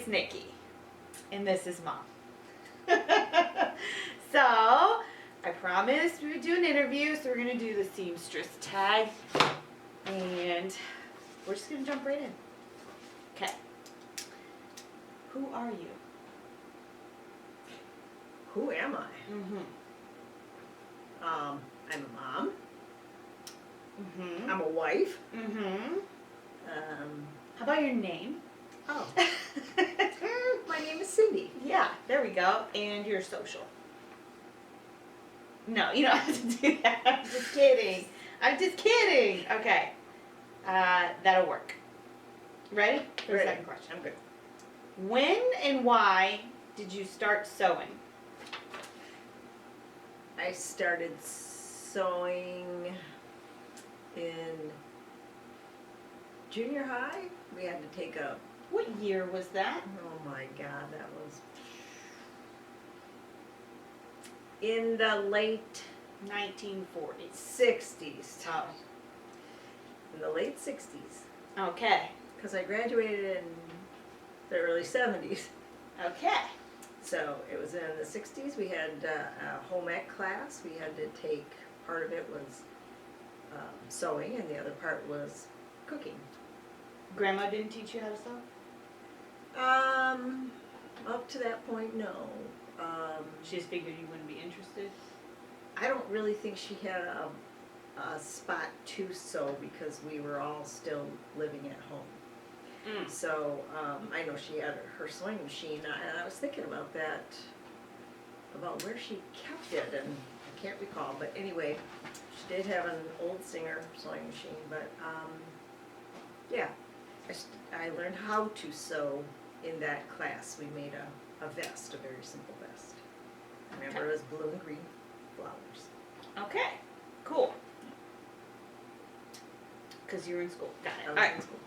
Nikki, and this is Mom. So, I promised we would do an interview, so we're going to do the Seamstress Tag, and we're just going to jump right in. Okay. Who are you? Who am I? Mm-hmm. I'm a mom. Mm-hmm. I'm a wife. Mm-hmm. Um, How about your name? oh, my name is Cindy. Yeah, there we go. And your social. No, you don't have to do that. I'm just kidding. I'm just kidding. Okay. That'll work. Ready for the Ready. second question? I'm good. When and why did you start sewing? I started sewing in junior high. We had to take a, What year was that? oh my God, that was in the late 1940s. 60s. Oh. In the late 60s. Okay. Because I graduated in the early 70s. Okay. So it was in the 60s. We had a home ec class. We had to take, part of it was sewing and the other part was cooking. Grandma didn't teach you how to sew? Up to that point, no. She just figured you wouldn't be interested? I don't really think she had a spot to sew because we were all still living at home. So I know she had her sewing machine, and I was thinking about that, about where she kept it, and I can't recall. But anyway, she did have an old Singer sewing machine. But yeah, I learned how to sew in that class. We made a vest, a very simple vest. I remember it was blue and green flowers. Okay. Cool. Because you were in school. Got it. I All was right. in school.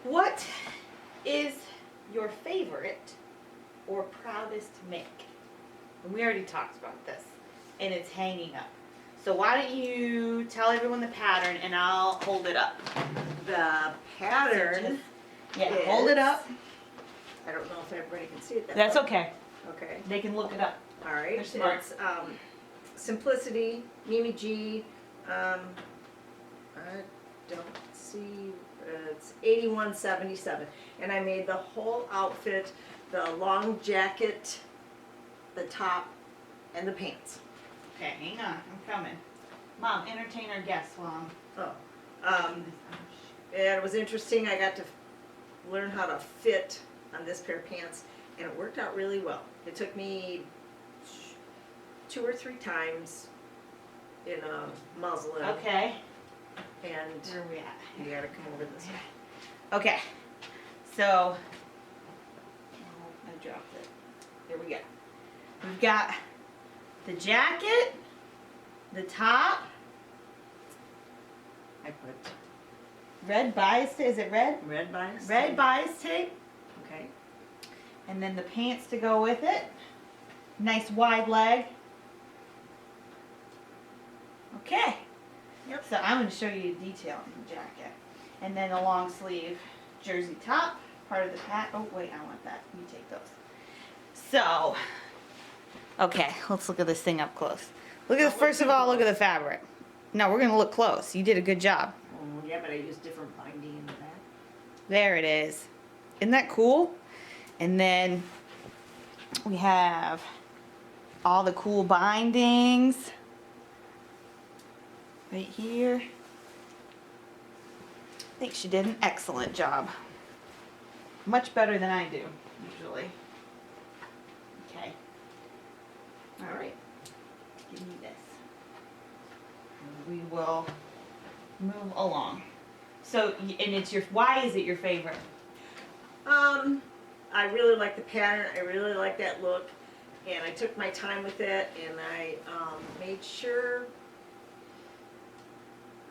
What is your favorite or proudest make? And we already talked about this, and it's hanging up. So why don't you tell everyone the pattern, and I'll hold it up. The pattern. Hold it up. I don't know if everybody can see it. That's okay. Okay. They can look it up. All right. They're smart. It's Simplicity, Mimi G. I don't see. It's 8177, and I made the whole outfit: the long jacket, the top, and the pants. Okay, hang on. I'm coming. Mom, entertain our guests while Oh. I'm And it was interesting. I got to learn how to fit on this pair of pants, and it worked out really well. It took me 2 or 3 times in a muslin. Okay. And Where are we at? you gotta come over this way. Okay. So, I dropped it. Here we go. We've got the jacket, the top. I put red bias tape. Is it red? Red bias. Red bias tape. Okay. And then the pants to go with it. Nice wide leg. Okay. Yep. So I'm going to show you the detail on the jacket. And then a long sleeve jersey top, part of the pat. Oh, wait, I want that. You take those. So, okay, let's look at this thing up close. Look at the, first of all, look at the fabric. No, we're going to look close. You did a good job. Oh, yeah, but I used different binding in the back. There it is. Isn't that cool? And then we have all the cool bindings right here. I think she did an excellent job. Much better than I do, usually. Okay. All right. Give me this. And we will move along. So, and it's your, why is it your favorite? I really like the pattern. I really like that look, and I took my time with it, and I made sure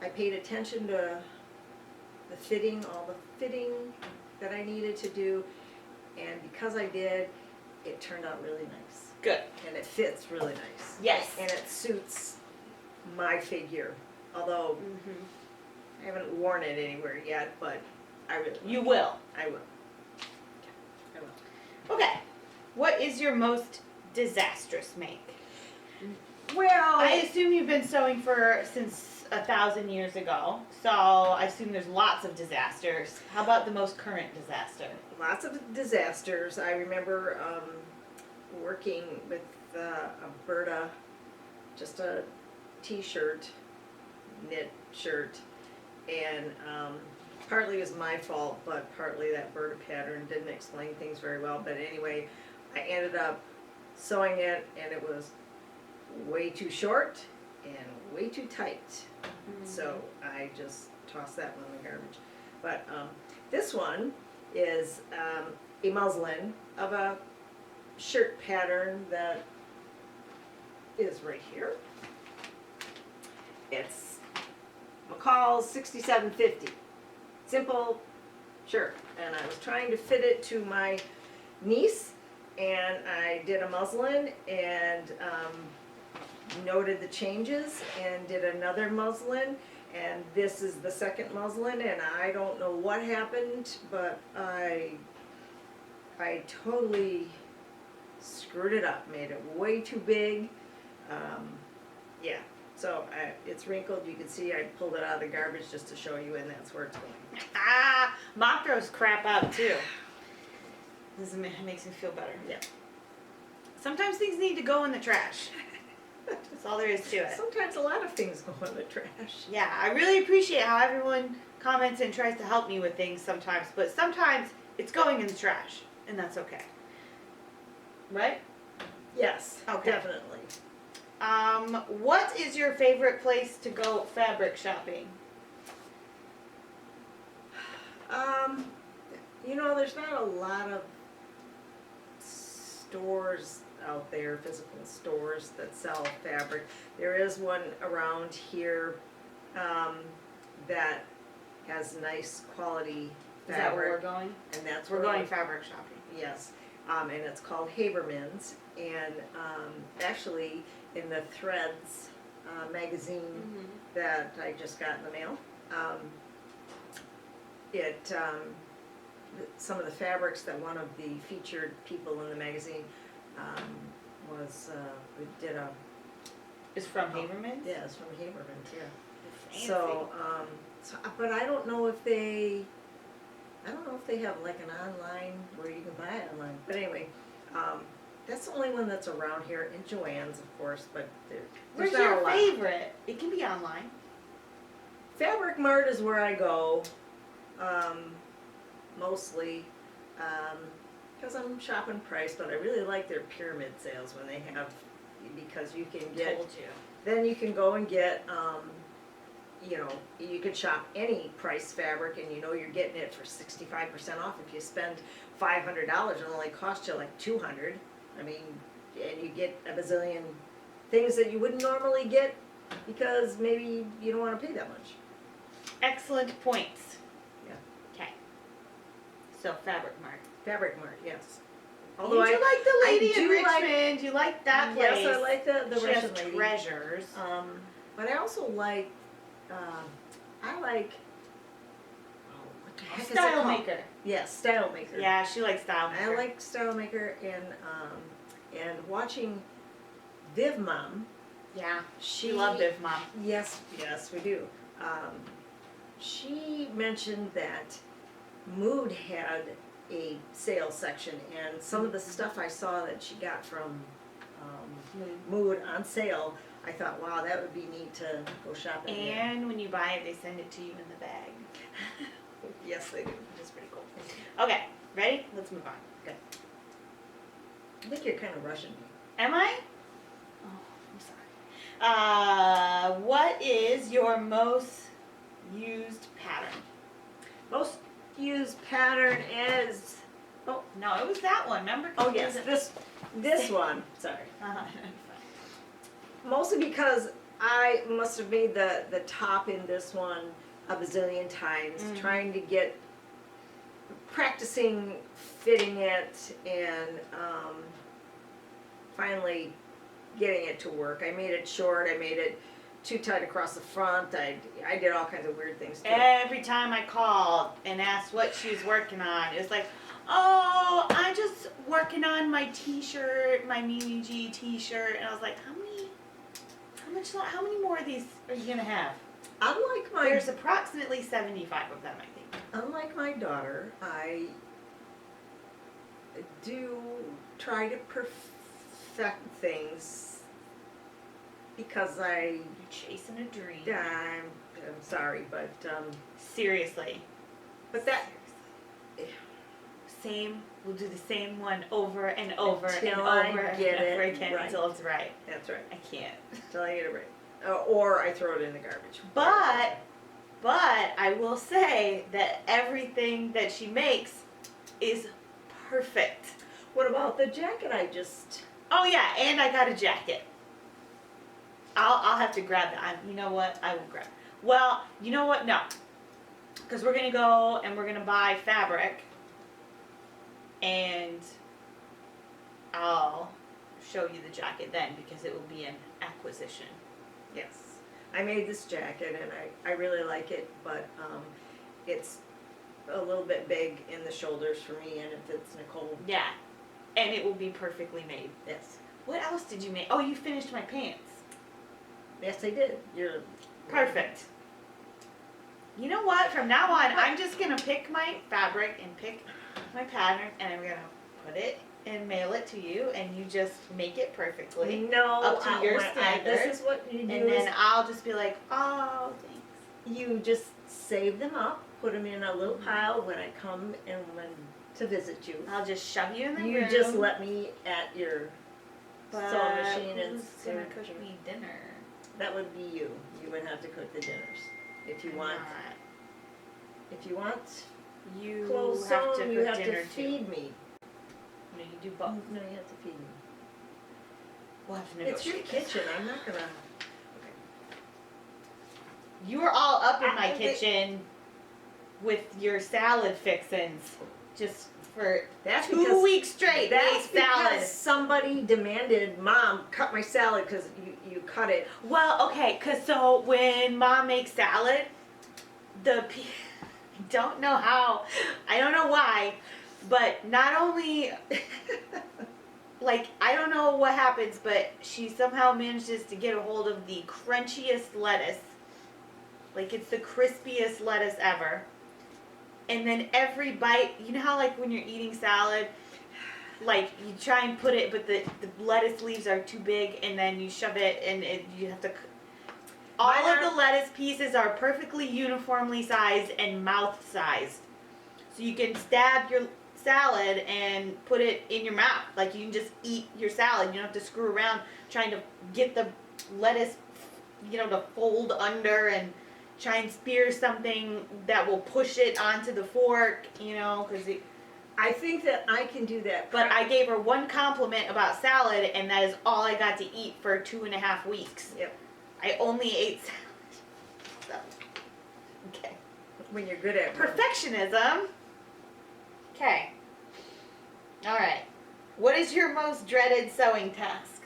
I paid attention to the fitting, all the fitting that I needed to do, and because I did, it turned out really nice. Good. And it fits really nice. Yes. And it suits my figure, although I haven't worn it anywhere yet, but I really will. You will. I will. I will. Okay. What is your most disastrous make? Well, I assume you've been sewing since 1,000 years ago, so I assume there's lots of disasters. How about the most current disaster? lots of disasters. I remember working with a Berta, just a t-shirt, knit shirt, and partly it was my fault, but partly that Berta pattern didn't explain things very well. But anyway, I ended up sewing it, and it was way too short and way too tight. So I just tossed that one in the garbage. But this one is a muslin of a shirt pattern that is right here. It's McCall's 6750. Simple shirt. And I was trying to fit it to my niece, and I did a muslin and noted the changes and did another muslin, and this is the second muslin, and I don't know what happened, but I totally screwed it up, made it way too big. Yeah, so it's wrinkled. You can see I pulled it out of the garbage just to show you, and that's where it's going. Mom throws crap out too. It makes me feel better. Yeah. Sometimes things need to go in the trash. That's all there is to it. Sometimes a lot of things go in the trash. Yeah, I really appreciate how everyone comments and tries to help me with things sometimes, but sometimes it's going in the trash, and that's okay. Right? Yes, Okay. definitely. What is your favorite place to go fabric shopping? There's not a lot of stores out there, physical stores that sell fabric. There is one around here that has nice quality Is that where we're fabric, going? and that's We're where going fabric shopping. Yes, and it's called Haberman's, and actually in the Threads magazine that I just got in the mail, some of the fabrics that one of the featured people in the magazine did a. Is from Haberman's? Yeah, it's from Haberman's. Yeah. Fancy. But I don't know if they have like an online where you can buy it online. But anyway, that's the only one that's around here, and Joann's, of course. But there's Where's not a your lot. favorite? It can be online. Fabric Mart is where I go, mostly, because I'm shopping price. But I really like their pyramid sales when they have, because you can get. Told you. Then you can go and get, you can shop any price fabric, and you're getting it for 65% off. If you spend $500, it'll only cost you like $200. I mean, and you get a bazillion things that you wouldn't normally get because maybe you don't want to pay that much. Excellent points. Yeah. Okay. So Fabric Mart. Fabric Mart, yes. Did you like the lady in do like- Richmond? You like that place? Yes, I like the She Russian has lady. treasures. But I also like, what the heck is it Style called? Maker. Yes, Style Maker. Yeah, she likes Style Maker. I like Style Maker, and watching Viv Mom. Yeah, She love Viv Mom. Yes, we do. She mentioned that Mood had a sales section, and some of the stuff I saw that she got from Mood on sale, I thought, wow, that would be neat to go shopping. And when you buy it, they send it to you in the bag. Yes, they do. Which is pretty cool. Okay, ready? Let's move on. Okay. I think you're kind of rushing me. Am I? Oh, I'm sorry. What is your most used pattern? Most used pattern is, Oh, no, it was that one. Remember? oh yes, this one. Sorry. Uh-huh. Mostly because I must have made the top in this one a bazillion times, trying to practicing fitting it, and finally getting it to work. I made it short, I made it too tight across the front. I did all kinds of weird things too. Every time I called and asked what she was working on, it was like, oh, I'm just working on my t-shirt, my Mimi G t-shirt. And I was like, how many more of these are you gonna have? There's approximately 75 of them, I think. Unlike my daughter, I do try to perfect things because You're chasing a dream. I'm sorry, but Seriously. but that We'll do the same one over and over Until and I over get and over it again right. until it's right. that's right. I can't. Until I get it right, or I throw it in the garbage. But I will say that everything that she makes is perfect. What about the jacket I just? Oh yeah, and I got a jacket. I'll have to grab that. You know what? I will grab. Well, you know what? No, because we're gonna go and we're gonna buy fabric, and I'll show you the jacket then because it will be an acquisition. Yes, I made this jacket and I really like it, but it's a little bit big in the shoulders for me, and it fits Nicole. Yeah, and it will be perfectly made. Yes. What else did you make? Oh, you finished my pants. Yes, I did. You're Perfect. You know what? From now on, I'm just gonna pick my fabric and pick my pattern, and I'm gonna put it and mail it to you, and you just make it perfectly. No, up to your standards. This is what you do. And then I'll just be like, oh, thanks. You just save them up, put them in a little pile when I come and when to visit you. I'll just shove you in the room. You just let me at your But sewing machine and who's gonna cook me dinner? that would be you. You would have to cook the dinners if you want. Not. If you want You clothes have to sewn, cook you have dinner to feed me. No, you do both. No, you have to feed me. We'll have to It's your negotiate. kitchen. I'm not gonna. You were all up in my I- kitchen with your salad fixins just for That's 2 weeks straight. That's we ate salad. because somebody demanded, Mom, cut my salad because you cut it. Well, okay, cause so when Mom makes salad, don't know how, I don't know why, but not only like I don't know what happens, but she somehow manages to get a hold of the crunchiest lettuce. Like it's the crispiest lettuce ever. And then every bite, you know how like when you're eating salad, like you try and put it, but the lettuce leaves are too big, and then you shove it, and you have to. All of the lettuce pieces are perfectly uniformly sized and mouth sized, so you can stab your salad and put it in your mouth. Like you can just eat your salad. You don't have to screw around trying to get the lettuce, to fold under and try and spear something that will push it onto the fork, because it. I think that I can do that. But I gave her one compliment about salad, and that is all I got to eat for 2.5 weeks. Yep. I only ate salad. So, okay. When you're good at Perfectionism. Okay. All right. What is your most dreaded sewing task?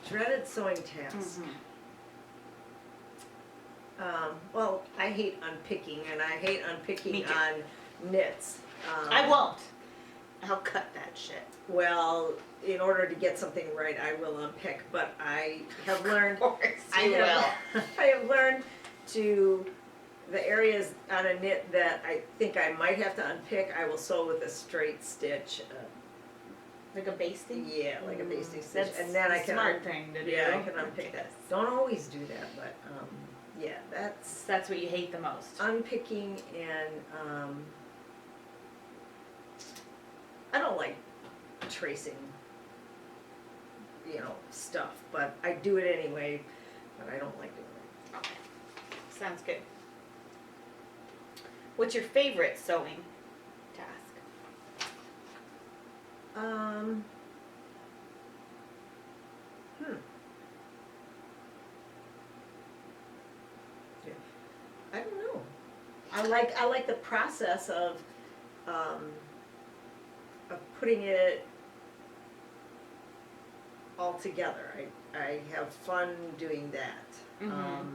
Dreaded sewing task. Mm-hmm. Well, I hate unpicking, and I hate unpicking Me too. on knits. I won't. I'll cut that shit. Well, in order to get something right, I will unpick, but I have learned. Of course I you will. have learned to the areas on a knit that I think I might have to unpick. I will sew with a straight stitch. Like a basting? Yeah, like a basting stitch, That's and then I the can smart thing to do. Yeah, I can unpick that. Don't always do that, but yeah, That's what you hate the most. unpicking and I don't like tracing, stuff, but I do it anyway. But I don't like doing it. Okay. Sounds good. What's your favorite sewing task? I don't know. I like the process of putting it all together. I have fun doing that. Mhm.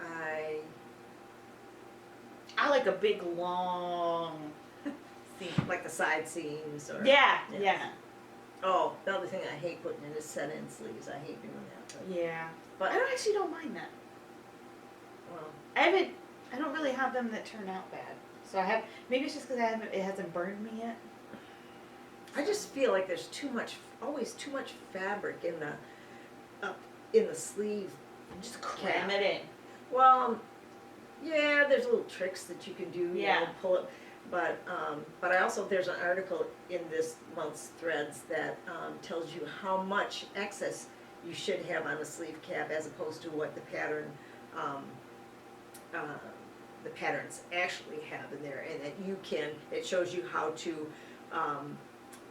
I I like a big long seam. like the side seams or Yeah, Yes. yeah, Oh, the other thing I hate putting in is set-in sleeves. I hate doing that. yeah. But I don't mind that. well, I don't really have them that turn out bad. So I have, maybe it's just because it hasn't burned me yet. I just feel like there's always too much fabric up in the sleeve. Just cram it in. Well, yeah, there's little tricks that you can do. You Yeah. know, pull it. But I also, there's an article in this month's threads that tells you how much excess you should have on a sleeve cap as opposed to what um, the patterns actually have in there, and that it shows you how to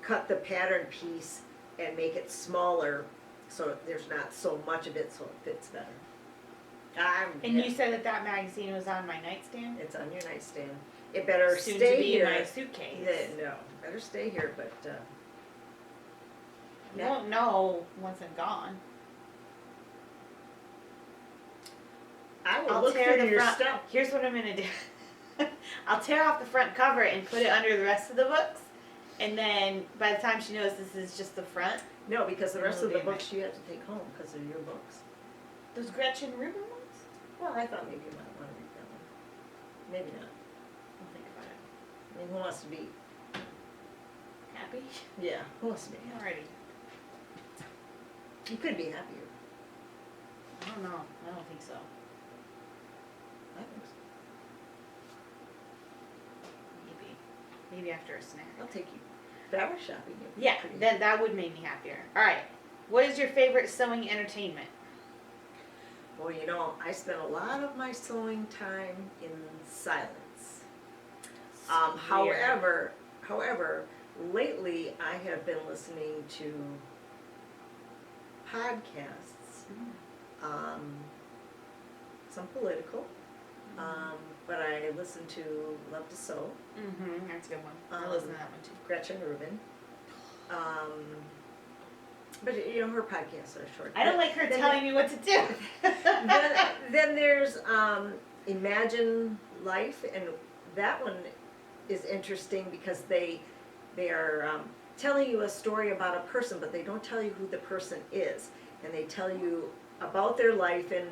cut the pattern piece and make it smaller so there's not so much of it so it fits better. And you said that magazine was on my nightstand? It's on your nightstand. It better Soon stay to be here. in my suitcase. No, better stay here, but You won't know once I'm gone. I will I'll look tear through the your front. stuff. Here's what I'm gonna do. I'll tear off the front cover and put it under the rest of the books, and then by the time she knows this is just the front, No, because the rest It'll of the be a books you have to take home because they're your books. those Gretchen Rubin ones. Well, I thought maybe you might want to read that one. Maybe not. I'll think about it. I mean, who wants to be? Happy? Yeah, who wants to be happy? Alrighty. You could be happier. I don't know. I don't think so. I think so. Maybe after a snack. I'll take you fabric shopping. You'll be Yeah, pretty then that would make me happier. All right. What is your favorite sewing entertainment? Well, you know, I spend a lot of my sewing time in silence. Weird. However, lately I have been listening to podcasts, some political, but I listen to Love to Sew, Mm-hmm. That's a good one. I Um, listen to that one too. Gretchen Rubin. But you know, her podcasts are short. I don't like her Then- telling me what to do. then there's Imagine Life, and that one is interesting because they are telling you a story about a person, but they don't tell you who the person is, and they tell you about their life and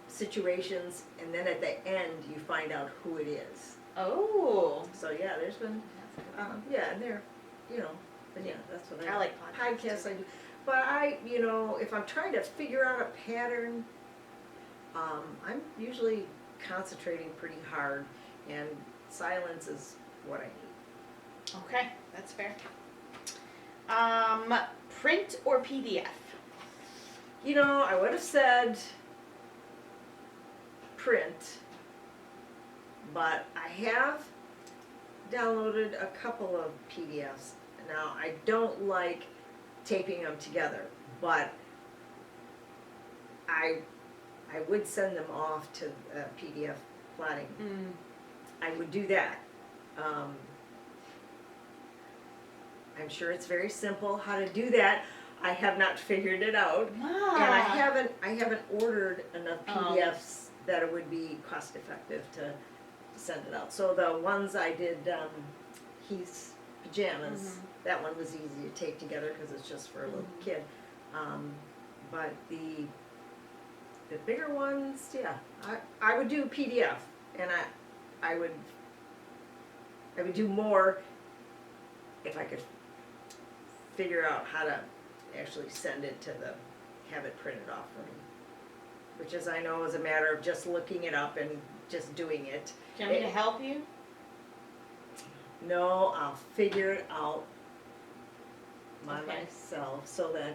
situations, and then at the end you find out who it is. Oh. So yeah, there's been yeah, and they're, you know, but yeah, that's what I like podcasts. podcasts I do. But you know, if I'm trying to figure out a pattern, I'm usually concentrating pretty hard, and silence is what I need. Okay, that's fair. Print or PDF? You know, I would have said print, but I have downloaded a couple of PDFs. Now, I don't like taping them together, but I would send them off to PDF plotting. I would do that. I'm sure it's very simple how to do that. I have not figured it out, and I haven't ordered enough PDFs that it would be cost effective to send it out. So the ones I did, Heath's pajamas, that one was easy to tape together because it's just for a little kid. But the bigger ones, yeah, I would do PDF, and I would do more if I could figure out how to actually send it have it printed off for me. Which, as I know, is a matter of just looking it up and just doing it. Do you want me to help you? No, I'll figure it out by Okay. myself so that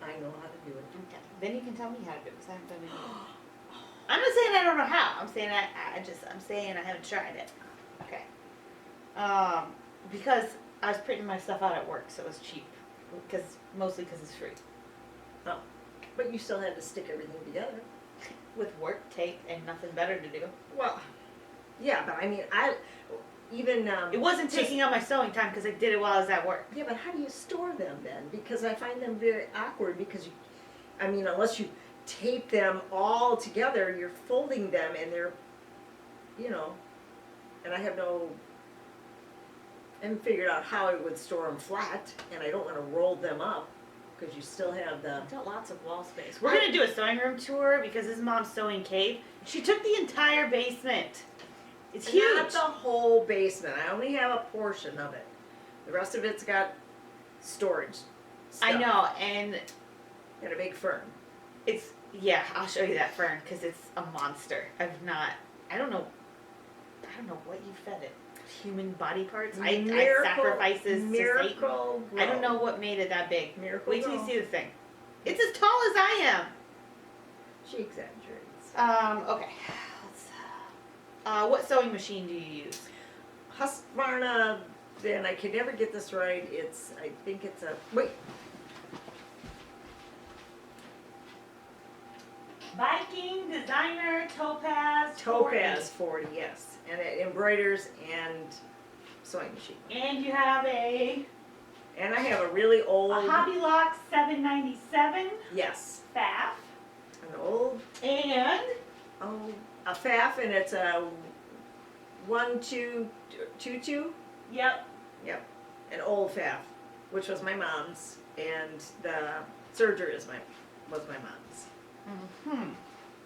I know how to do it. Okay. Then you can tell me how to do it because I haven't done it yet. I'm not saying I don't know how. I'm saying I'm saying I haven't tried it. Okay. Because I was printing my stuff out at work, so it was cheap. Mostly because it's free. Oh, but you still had to stick everything together. With work tape and nothing better to do. Well, yeah, but I mean, even, It wasn't just- taking up my sewing time because I did it while I was at work. Yeah, but how do you store them then? Because I find them very awkward because you, I mean, unless you tape them all together, you're folding them and they're, you know, and I haven't figured out how I would store them flat, and I don't wanna roll them up, cause you still have the, I've got lots of wall space. We're gonna do a sewing room tour because this is Mom's sewing cave. She took the entire basement. It's huge. not the whole basement, I only have a portion of it. The rest of it's got storage stuff. I know, and And a big fern. it's, yeah, I'll show you that fern because it's a monster. I don't know what you fed it. Human body parts? I sacrifices to Satan. Miracle I don't know what made it that big. Miracle Wait till you Grow. see the thing. It's as tall as I am. She exaggerates. Okay. What sewing machine do you use? Husqvarna, then I can never get this right, I think it's wait, Viking, Designer, Topaz, 40, yes. And it embroiders and sewing machine. And you have a And I have a really old, Hobby Lock 797 yes, FAF. an old, And a FAF, and it's a 1222, yep, an old FAF, which was my mom's, and the serger was my mom's. mm-hmm.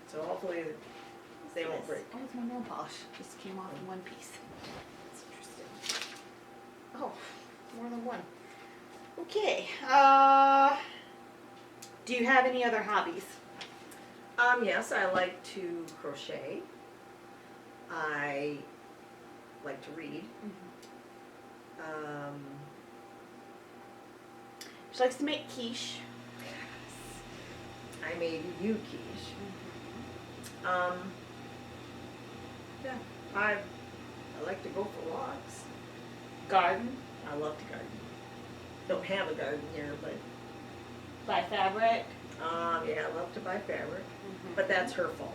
So hopefully they won't break. Oh, it's my nail polish. Just came off in one piece. That's interesting. Oh, more than one. Okay. Do you have any other hobbies? Yes, I like to crochet. I like to read. She likes to make quiche. I made you quiche. Yeah, I like to go for walks. Garden. I love to garden. Don't have a garden here, but Buy fabric. yeah, I love to buy fabric, but that's her fault.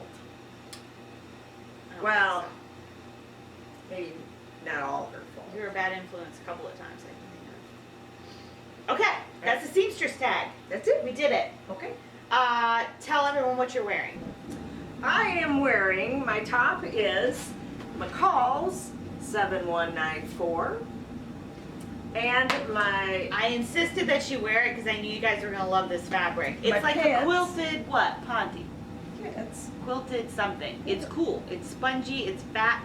I don't Well, think maybe not all her fault. so. You're a bad influence a couple of times, I think. Okay, that's the Seamstress Tag. That's it. We did it. Okay. Tell everyone what you're wearing. I am wearing, my top is McCall's 7194. And my, I insisted that you wear it because I knew you guys were gonna love this fabric. It's My like a pants. quilted what? Ponte. it's, Quilted something. It's cool. It's spongy. It's fat.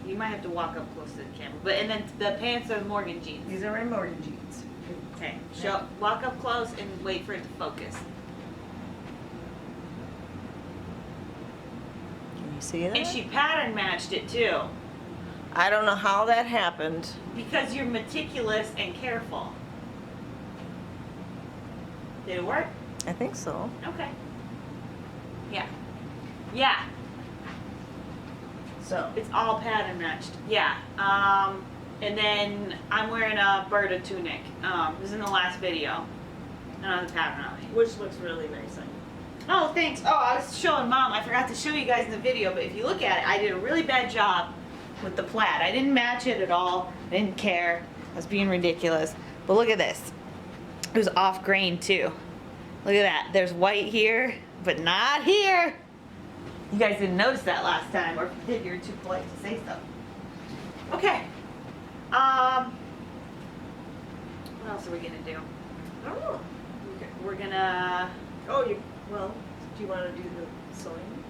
You might have to walk up close to the camera. But and then the pants are Morgan jeans. these are my Morgan jeans. Okay. Walk up close and wait for it to focus. Can you see that? And she pattern matched it too. I don't know how that happened. Because you're meticulous and careful. Did it work? I think so. Okay. Yeah. Yeah. So, It's all pattern matched. Yeah. And then I'm wearing a Berta tunic. It was in the last video. I don't have the pattern on me. which looks really nice on you. Oh, thanks. Oh, I was showing Mom. I forgot to show you guys in the video, but if you look at it, I did a really bad job with the plaid. I didn't match it at all. I didn't care. I was being ridiculous. But look at this. It was off grain too. Look at that. There's white here, but not here. You guys didn't notice that last time, or if you did, you were too polite to say so. Okay. What else are we gonna do? I don't know. We're gonna. Oh, do you want to do the sewing room,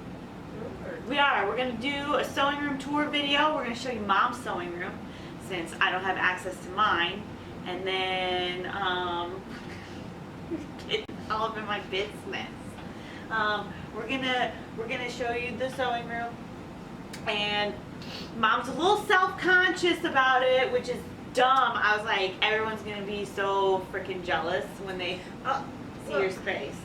or? We are. We're gonna do a sewing room tour video. We're gonna show you Mom's sewing room, since I don't have access to mine, and then get all up in my business. We're gonna show you the sewing room, and Mom's a little self-conscious about it, which is dumb. I was like, everyone's gonna be so freaking jealous when they see your space.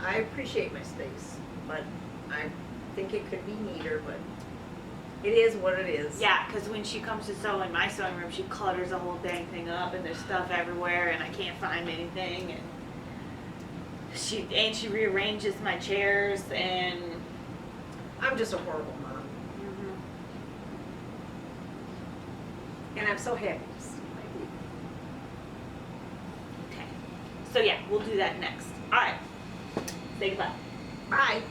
I appreciate my space, but I think it could be neater, but it is what it is. Yeah, because when she comes to sew in my sewing room, she clutters the whole dang thing up, and there's stuff everywhere, and I can't find anything, and she rearranges my chairs, and I'm just a horrible mom. And I'm so happy to see my Okay. So yeah, we'll do that next. All right. Say goodbye. baby. Bye.